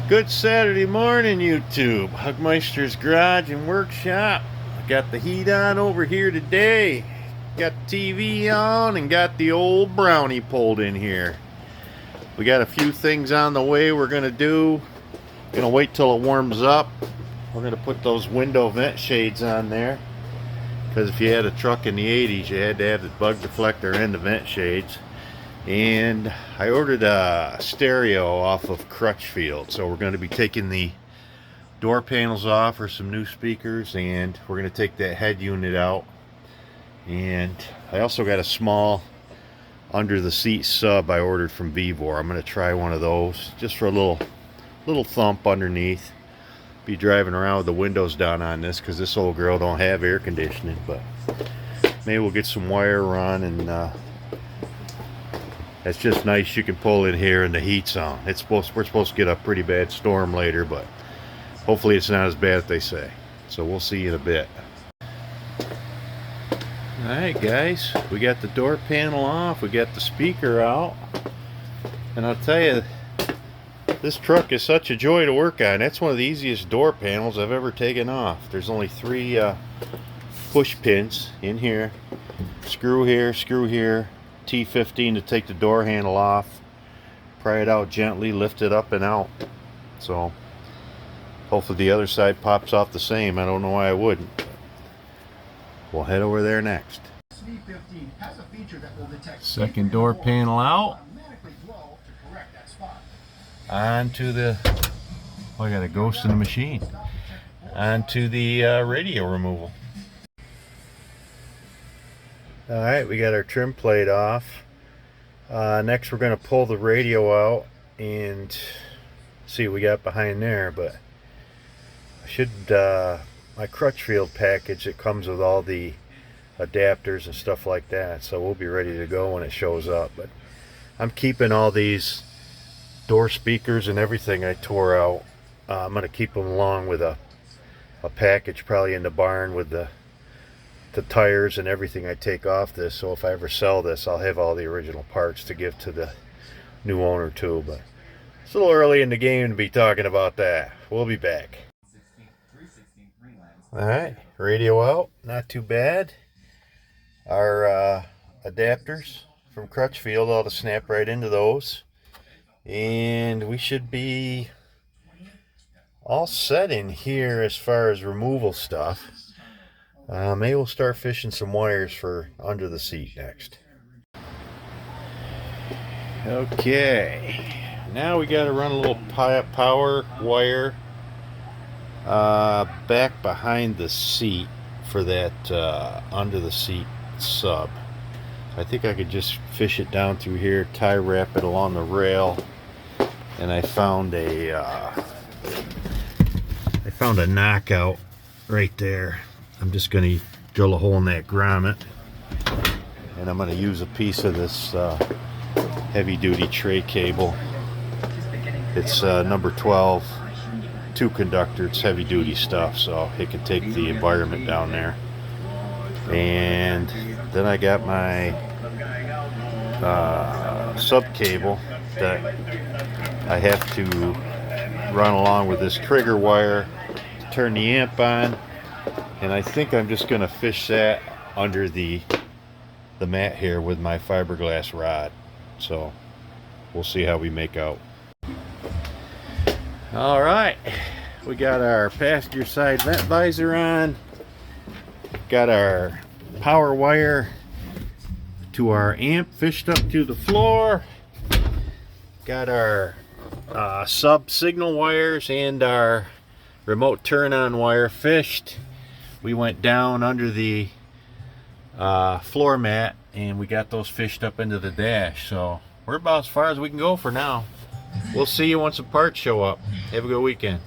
Good Saturday morning, YouTube. Hugmeister's Garage and Workshop. I got the heat on over here today. Got the TV on and got the old Browny pulled in here. We got a few things on the way we're going to do. Gonna wait till it warms up. We're going to put those window vent shades on there. Because if you had a truck in the 80s, you had to have the bug deflector and the vent shades. And I ordered a stereo off of Crutchfield, so we're going to be taking the door panels off for some new speakers, and we're going to take that head unit out. And I also got a small under the seat sub I ordered from Visors. I'm going to try one of those just for a little thump underneath. Be driving around with the windows down on this because this old girl don't have air conditioning, but maybe we'll get some wire run, and it's just nice. You can pull in here and the heat's on. We're supposed to get a pretty bad storm later, but hopefully it's not as bad as they say. So we'll see you in a bit. Alright guys, we got the door panel off, we got the speaker out, and I'll tell you, this truck is such a joy to work on. That's one of the easiest door panels I've ever taken off. There's only 3 push pins in here. Screw here, T15 to take the door handle off, pry it out gently, lift it up and out. So hopefully the other side pops off the same. I don't know why I wouldn't. We'll head over there next. Second door panel out. Onto the, oh, I got a ghost in the machine. Onto the radio removal. Alright, we got our trim plate off. Next we're going to pull the radio out and see what we got behind there, but I should, my Crutchfield package, it comes with all the adapters and stuff like that, so we'll be ready to go when it shows up. But I'm keeping all these door speakers and everything I tore out. I'm going to keep them along with a package probably in the barn with the tires and everything I take off this, so if I ever sell this I'll have all the original parts to give to the new owner too. But it's a little early in the game to be talking about that. We'll be back. Alright, radio out, not too bad. Our adapters from Crutchfield ought to snap right into those, and we should be all set in here as far as removal stuff. Maybe we'll start fishing some wires for under the seat next. Okay, now we got to run a little power wire back behind the seat for that under the seat sub. I think I could just fish it down through here, tie wrap it along the rail, and I found a knockout right there. I'm just going to drill a hole in that grommet, and I'm going to use a piece of this heavy-duty tray cable. It's number 12, 2 conductor. It's heavy-duty stuff, so it can take the environment down there. And then I got my sub cable that I have to run along with this trigger wire to turn the amp on. And I think I'm just going to fish that under the mat here with my fiberglass rod. So we'll see how we make out. Alright, we got our passenger side vent visor on. Got our power wire to our amp fished up to the floor. Got our sub signal wires and our remote turn on wire fished. We went down under the floor mat and we got those fished up into the dash. So we're about as far as we can go for now. We'll see you once the parts show up. Have a good weekend.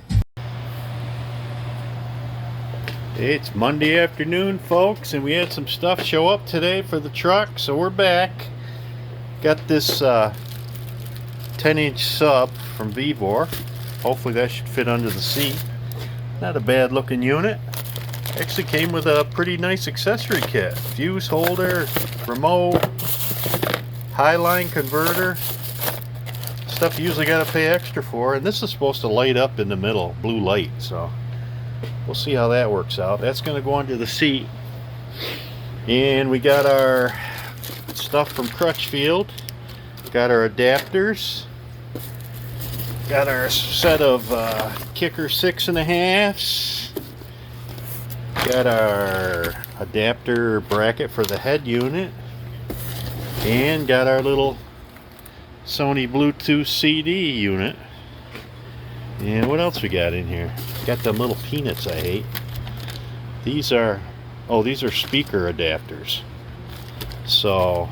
It's Monday afternoon, folks, and we had some stuff show up today for the truck, so we're back. Got this 10-inch sub from Visors. Hopefully that should fit under the seat. Not a bad looking unit. Actually came with a pretty nice accessory kit. Fuse holder, remote, high line converter, stuff you usually got to pay extra for. And this is supposed to light up in the middle, blue light. So we'll see how that works out. That's going to go under the seat. And we got our stuff from Crutchfield. Got our adapters. Got our set of kicker 6.5s. Got our adapter bracket for the head unit. And got our little Sony Bluetooth CD unit. And what else we got in here? Got them little peanuts I hate. These are speaker adapters. So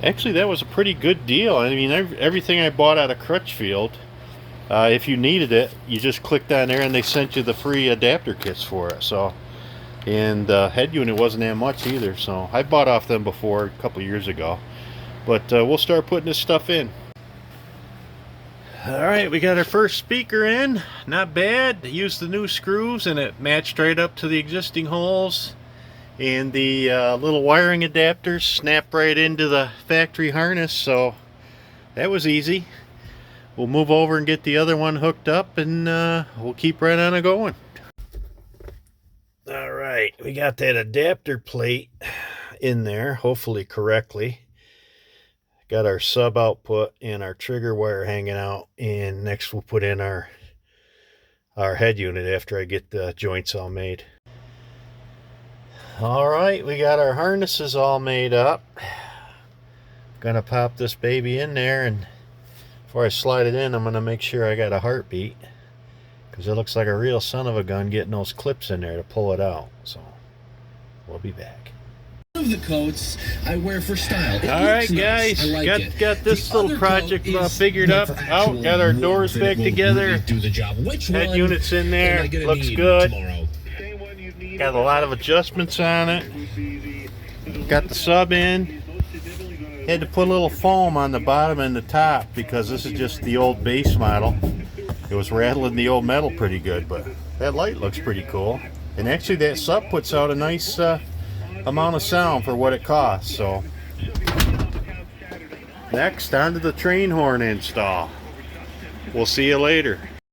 actually that was a pretty good deal. I mean, everything I bought out of Crutchfield, if you needed it, you just clicked on there and they sent you the free adapter kits for it. So, and the head unit wasn't that much either. So I bought off them before a couple years ago. But we'll start putting this stuff in. Alright, we got our first speaker in. Not bad. Used the new screws and it matched right up to the existing holes. And the little wiring adapters snap right into the factory harness, so that was easy. We'll move over and get the other one hooked up, and we'll keep right on going. Alright, we got that adapter plate in there, hopefully correctly. Got our sub output and our trigger wire hanging out, and next we'll put in our head unit after I get the joints all made. Alright, we got our harnesses all made up. Gonna pop this baby in there, and before I slide it in, I'm gonna make sure I got a heartbeat, because it looks like a real son of a gun getting those clips in there to pull it out. So we'll be back. Of the coats I wear for style. Alright guys, like got this little project figured out. Got our doors back together. Head units in there. Looks good. Got a lot of adjustments on it. Got the sub in. Had to put a little foam on the bottom and the top because this is just the old base model. It was rattling the old metal pretty good, but that light looks pretty cool. And actually that sub puts out a nice amount of sound for what it costs. So next, on to the train horn install. We'll see you later.